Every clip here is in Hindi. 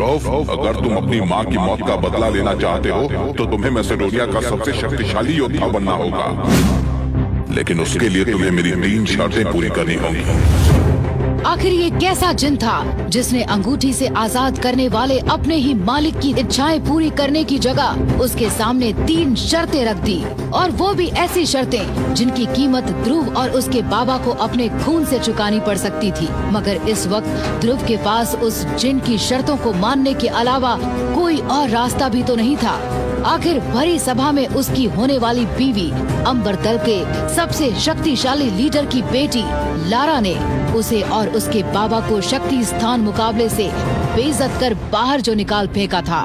ध्रुव, अगर तुम अपनी माँ की मौत का बदला लेना चाहते हो तो तुम्हें मैसेडोनिया का सबसे शक्तिशाली योद्धा बनना होगा, लेकिन उसके लिए तुम्हें मेरी 3 शर्तें पूरी करनी होंगी। आखिर ये कैसा जिन था जिसने अंगूठी से आजाद करने वाले अपने ही मालिक की इच्छाएं पूरी करने की जगह उसके सामने 3 शर्तें रख दी, और वो भी ऐसी शर्तें जिनकी कीमत ध्रुव और उसके बाबा को अपने खून से चुकानी पड़ सकती थी। मगर इस वक्त ध्रुव के पास उस जिन की शर्तों को मानने के अलावा कोई और रास्ता भी तो नहीं था। आखिर भरी सभा में उसकी होने वाली बीवी अंबर दल के सबसे शक्तिशाली लीडर की बेटी लारा ने उसे और उसके बाबा को शक्ति स्थान मुकाबले से बेइज्जत कर बाहर जो निकाल फेंका था।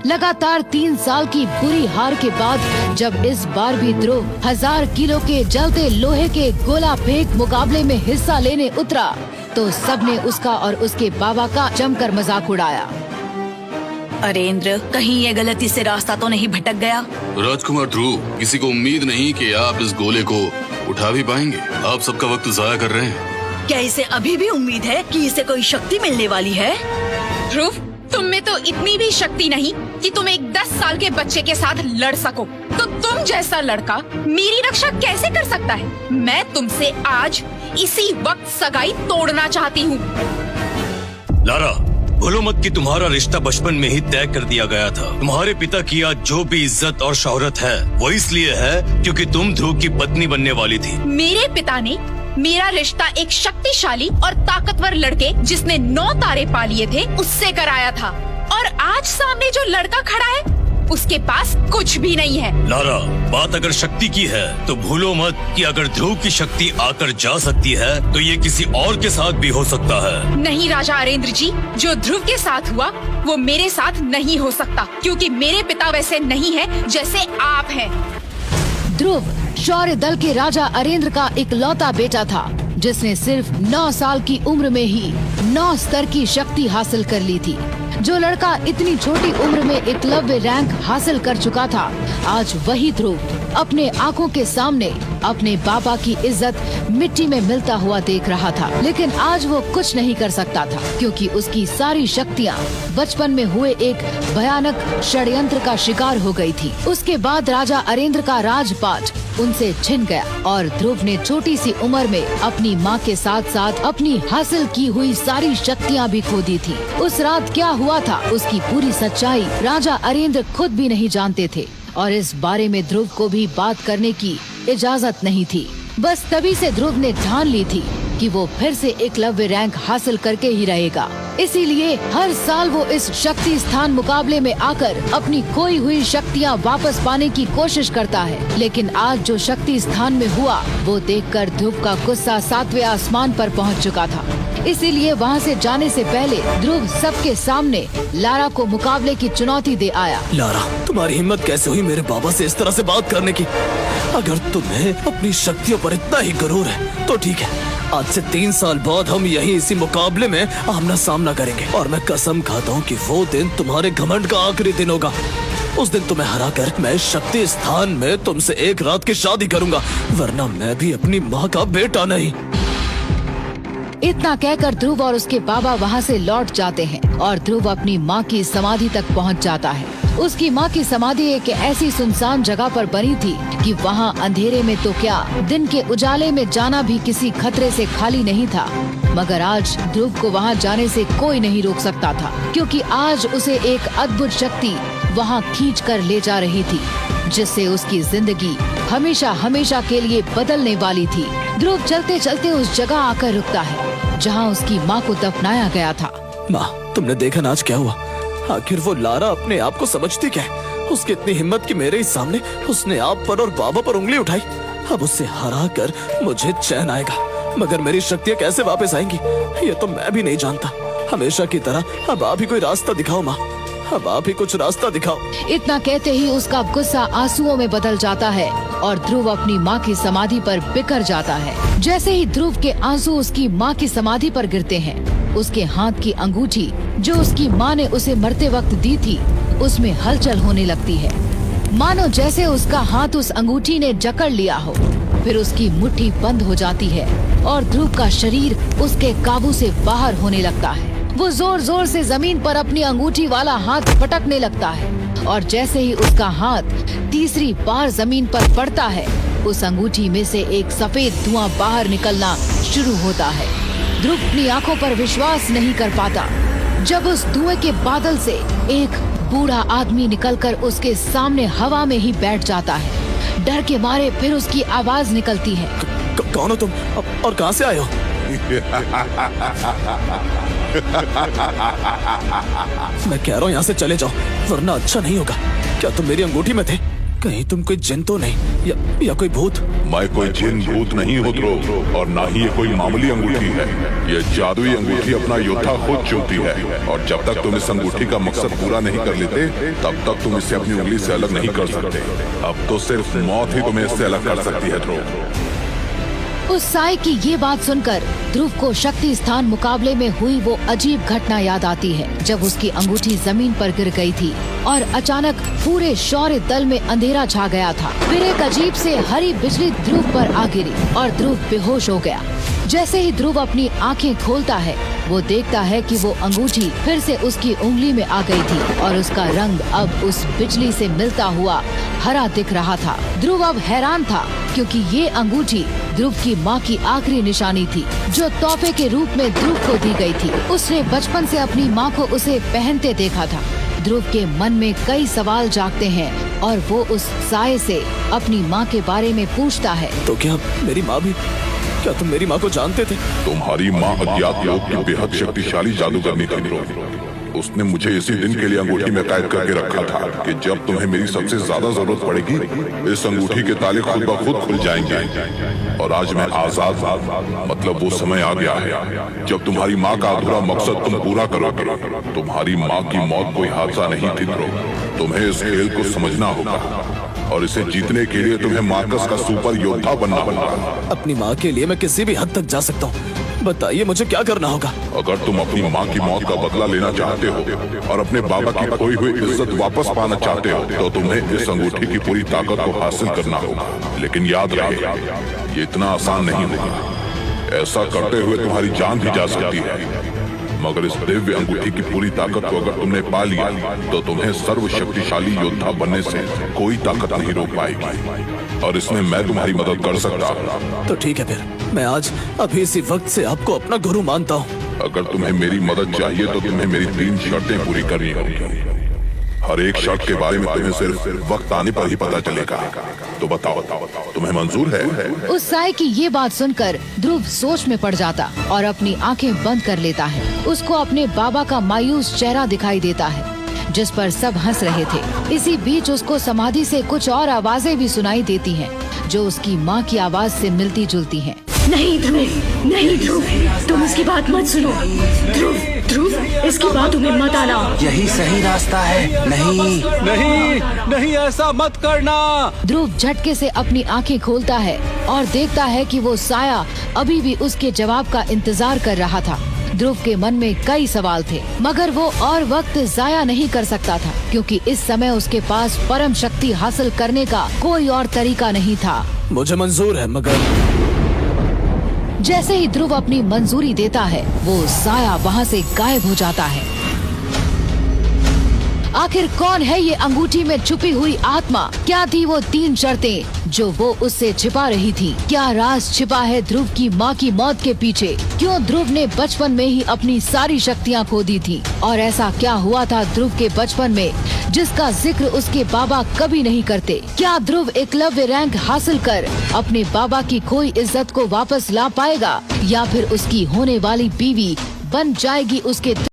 लगातार 3 साल की बुरी हार के बाद जब इस बार भी ध्रुव 1000 किलो के जलते लोहे के गोला फेंक मुकाबले में हिस्सा लेने उतरा तो सबने उसका और उसके बाबा का जमकर मजाक उड़ाया। अरे इंद्र, कहीं ये गलती से रास्ता तो नहीं भटक गया? राजकुमार ध्रुव, किसी को उम्मीद नहीं कि आप इस गोले को उठा भी पाएंगे। आप सबका वक्त जाया कर रहे हैं। क्या इसे अभी भी उम्मीद है कि इसे कोई शक्ति मिलने वाली है? ध्रुव, तुम में तो इतनी भी शक्ति नहीं कि तुम एक 10 साल के बच्चे के साथ लड़ सको। तो तुम जैसा लड़का मेरी रक्षा कैसे कर सकता है? मैं तुमसे आज इसी वक्त सगाई तोड़ना चाहती हूँ। लारा, भूलो मत कि तुम्हारा रिश्ता बचपन में ही तय कर दिया गया था। तुम्हारे पिता की आज जो भी इज्जत और शोहरत है वो इसलिए है क्योंकि तुम ध्रुव की पत्नी बनने वाली थी। मेरे पिता ने मेरा रिश्ता एक शक्तिशाली और ताकतवर लड़के जिसने 9 तारे पा लिए थे उससे कराया था, और आज सामने जो लड़का खड़ा है उसके पास कुछ भी नहीं है। लारा, बात अगर शक्ति की है तो भूलो मत कि अगर ध्रुव की शक्ति आकर जा सकती है तो ये किसी और के साथ भी हो सकता है। नहीं राजा अरेंद्र जी, जो ध्रुव के साथ हुआ वो मेरे साथ नहीं हो सकता, क्योंकि मेरे पिता वैसे नहीं है जैसे आप हैं। ध्रुव शौर्य दल के राजा अरेंद्र का इकलौता बेटा था जिसने सिर्फ 9 साल की उम्र में ही 9 स्तर की शक्ति हासिल कर ली थी। जो लड़का इतनी छोटी उम्र में एकलव्य रैंक हासिल कर चुका था, आज वही ध्रुव अपने आंखों के सामने अपने बाबा की इज्जत मिट्टी में मिलता हुआ देख रहा था। लेकिन आज वो कुछ नहीं कर सकता था क्योंकि उसकी सारी शक्तियाँ बचपन में हुए एक भयानक षड्यंत्र का शिकार हो गई थी। उसके बाद राजा अरेंद्र का राजपाट उनसे छिन गया और ध्रुव ने छोटी सी उम्र में अपनी माँ के साथ साथ अपनी हासिल की हुई सारी शक्तियाँ भी खो दी थी। उस रात क्या हुआ था उसकी पूरी सच्चाई राजा अरेंद्र खुद भी नहीं जानते थे, और इस बारे में ध्रुव को भी बात करने की इजाजत नहीं थी। बस तभी से ध्रुव ने ठान ली थी कि वो फिर से एकलव्य रैंक हासिल करके ही रहेगा। इसीलिए हर साल वो इस शक्ति स्थान मुकाबले में आकर अपनी खोई हुई शक्तियाँ वापस पाने की कोशिश करता है। लेकिन आज जो शक्ति स्थान में हुआ वो देखकर ध्रुव का गुस्सा 7वें आसमान पर पहुंच चुका था। इसीलिए वहां से जाने से पहले ध्रुव सबके सामने लारा को मुकाबले की चुनौती दे आया। लारा, तुम्हारी हिम्मत कैसे हुई मेरे बाबा से इस तरह से बात करने की? अगर तुम्हें अपनी शक्तियों पर इतना ही गरूर है तो ठीक है, आज से 3 साल बाद हम यहीं इसी मुकाबले में आमना सामना करेंगे, और मैं कसम खाता हूँ कि वो दिन तुम्हारे घमंड का आखिरी दिन होगा। उस दिन तुम्हें हराकर मैं शक्ति स्थान में तुमसे एक रात की शादी करूंगा, वरना मैं भी अपनी माँ का बेटा नहीं। इतना कहकर ध्रुव और उसके बाबा वहाँ से लौट जाते हैं और ध्रुव अपनी माँ की समाधि तक पहुँच जाता है। उसकी माँ की समाधि एक ऐसी सुनसान जगह पर बनी थी कि वहाँ अंधेरे में तो क्या, दिन के उजाले में जाना भी किसी खतरे से खाली नहीं था। मगर आज ध्रुव को वहाँ जाने से कोई नहीं रोक सकता था, क्योंकि आज उसे एक अद्भुत शक्ति वहाँ खींच कर ले जा रही थी, जिससे उसकी जिंदगी हमेशा हमेशा के लिए बदलने वाली थी। ध्रुव चलते चलते उस जगह आकर रुकता है जहाँ उसकी माँ को दफनाया गया था। माँ, तुमने देखा ना आज क्या हुआ? आखिर वो लारा अपने आप को समझती क्या है? उसकी इतनी हिम्मत कि मेरे ही सामने उसने आप पर और बाबा पर उंगली उठाई। अब उससे हरा कर मुझे चैन आएगा, मगर मेरी शक्तियाँ कैसे वापस आएंगी ये तो मैं भी नहीं जानता। हमेशा की तरह अब आप ही कोई रास्ता दिखाओ माँ, अब आप ही कुछ रास्ता दिखाओ। इतना कहते ही उसका गुस्सा आंसुओं में बदल जाता है और ध्रुव अपनी माँ की समाधि पर बिखर जाता है। जैसे ही ध्रुव के आंसू उसकी माँ की समाधि पर गिरते हैं, उसके हाथ की अंगूठी जो उसकी माँ ने उसे मरते वक्त दी थी, उसमें हलचल होने लगती है, मानो जैसे उसका हाथ उस अंगूठी ने जकड़ लिया हो। फिर उसकी मुट्ठी बंद हो जाती है और ध्रुव का शरीर उसके काबू से बाहर होने लगता है वो जोर जोर से जमीन पर अपनी अंगूठी वाला हाथ पटकने लगता है और जैसे ही उसका हाथ तीसरी बार जमीन पर पड़ता है, उस अंगूठी में से एक सफेद धुआं बाहर निकलना शुरू होता है। ध्रुव अपनी आंखों पर विश्वास नहीं कर पाता जब उस धुएं के बादल से एक बूढ़ा आदमी निकलकर उसके सामने हवा में ही बैठ जाता है। डर के मारे फिर उसकी आवाज निकलती है। कौन हो तुम और कहाँ से आए हो? मैं कह रहा हूँ यहाँ से चले जाओ वरना अच्छा नहीं होगा। क्या तुम मेरी अंगूठी में थे? कहीं तुम कोई जिन तो नहीं या कोई भूत? मैं कोई जिन भूत नहीं हूँ ध्रुव, और ना ही ये कोई मामूली अंगूठी है। ये जादुई अंगूठी अपना योद्धा खुद चुनती है, और जब तक तुम इस अंगूठी का मकसद पूरा नहीं कर लेते तब तक तुम इसे अपनी उंगली से अलग नहीं कर सकते। अब तो सिर्फ मौत ही तुम्हें इससे अलग कर सकती है ध्रुव। उस साय की ये बात सुनकर ध्रुव को शक्ति स्थान मुकाबले में हुई वो अजीब घटना याद आती है जब उसकी अंगूठी जमीन पर गिर गई थी और अचानक पूरे शौर्य दल में अंधेरा छा गया था। फिर एक अजीब से हरी बिजली ध्रुव पर आ गिरी और ध्रुव बेहोश हो गया। जैसे ही ध्रुव अपनी आंखें खोलता है वो देखता है कि वो अंगूठी फिर से उसकी उंगली में आ गई थी और उसका रंग अब उस बिजली से मिलता हुआ हरा दिख रहा था। ध्रुव अब हैरान था क्योंकि ये अंगूठी ध्रुव की माँ की आखिरी निशानी थी जो तोहफे के रूप में ध्रुव को दी गई थी। उसने बचपन से अपनी माँ को उसे पहनते देखा था। ध्रुव के मन में कई सवाल जागते हैं और वो उस साये से अपनी माँ के बारे में पूछता है। तो क्या मेरी माँ भी? क्या तुम मेरी माँ को जानते थे? तुम्हारी माँ अज्ञात लोग की बेहद शक्तिशाली जादूगरनी थी ध्रुव। उसने मुझे इसी दिन के लिए अंगूठी में कैद करके रखा था कि जब तुम्हें मेरी सबसे ज्यादा जरूरत पड़ेगी इस अंगूठी के ताले खुद ब खुद खुल जाएंगे। और आज मैं आजाद, मतलब वो समय आ गया है जब तुम्हारी माँ का अधूरा मकसद तुम पूरा करोगे। तुम्हारी माँ की मौत कोई हादसा नहीं थी ध्रुव। तुम्हें इस खेल को समझना होगा और इसे जीतने के लिए तुम्हें मार्कस का सुपर योद्धा बनना होगा। अपनी माँ के लिए मैं किसी भी हद तक जा सकता हूँ। बताइए मुझे क्या करना होगा? अगर तुम अपनी माँ की मौत का बदला लेना चाहते हो और अपने बाबा की खोई हुई इज्जत वापस पाना चाहते हो तो तुम्हें इस अंगूठी की पूरी ताकत को हासिल करना होगा। लेकिन याद रहे ये इतना आसान नहीं होगा। ऐसा करते हुए तुम्हारी जान भी जा सकती है। मगर इस दिव्य अंगूठी की पूरी ताकत को अगर तुमने पा लिया तो तुम्हें सर्वशक्तिशाली योद्धा बनने से कोई ताकत नहीं रोक पाएगी और इसमें मैं तुम्हारी मदद कर सकता हूँ। तो ठीक है फिर मैं आज अभी इसी वक्त से आपको अपना गुरु मानता हूँ। अगर तुम्हें मेरी मदद चाहिए तो तुम्हें मेरी 3 शर्तें पूरी करनी होगी। हर एक शर्त के बारे में तुम्हें सिर्फ वक्त आने पर ही पता चलेगा। तो बताओ तुम्हें मंजूर है? उस साय की ये बात सुनकर ध्रुव सोच में पड़ जाता और अपनी आंखें बंद कर लेता है। उसको अपने बाबा का मायूस चेहरा दिखाई देता है जिस पर सब हंस रहे थे। इसी बीच उसको समाधि से कुछ और आवाजें भी सुनाई देती हैं जो उसकी माँ की आवाज से मिलती जुलती हैं। नहीं ध्रुव, नहीं ध्रुव, तुम इसकी बात मत सुनो। ध्रुव, ध्रुव, इसकी बात तुम्हें मत आना। यही सही रास्ता है। नहीं नहीं नहीं ऐसा मत करना। ध्रुव झटके से अपनी आंखें खोलता है और देखता है कि वो साया अभी भी उसके जवाब का इंतजार कर रहा था। ध्रुव के मन में कई सवाल थे मगर वो और वक्त जाया नहीं कर सकता था क्योंकि इस समय उसके पास परम शक्ति हासिल करने का कोई और तरीका नहीं था। मुझे मंजूर है मगर जैसे ही ध्रुव अपनी मंजूरी देता है वो साया वहाँ से गायब हो जाता है। आखिर कौन है ये अंगूठी में छुपी हुई आत्मा? क्या थी वो 3 शर्तें जो वो उससे छिपा रही थी? क्या राज छिपा है ध्रुव की माँ की मौत के पीछे? क्यों ध्रुव ने बचपन में ही अपनी सारी शक्तियाँ खो दी थी? और ऐसा क्या हुआ था ध्रुव के बचपन में जिसका जिक्र उसके बाबा कभी नहीं करते? क्या ध्रुव एकलव्य रैंक हासिल कर अपने बाबा की खोई इज्जत को वापस ला पाएगा या फिर उसकी होने वाली बीवी बन जाएगी उसके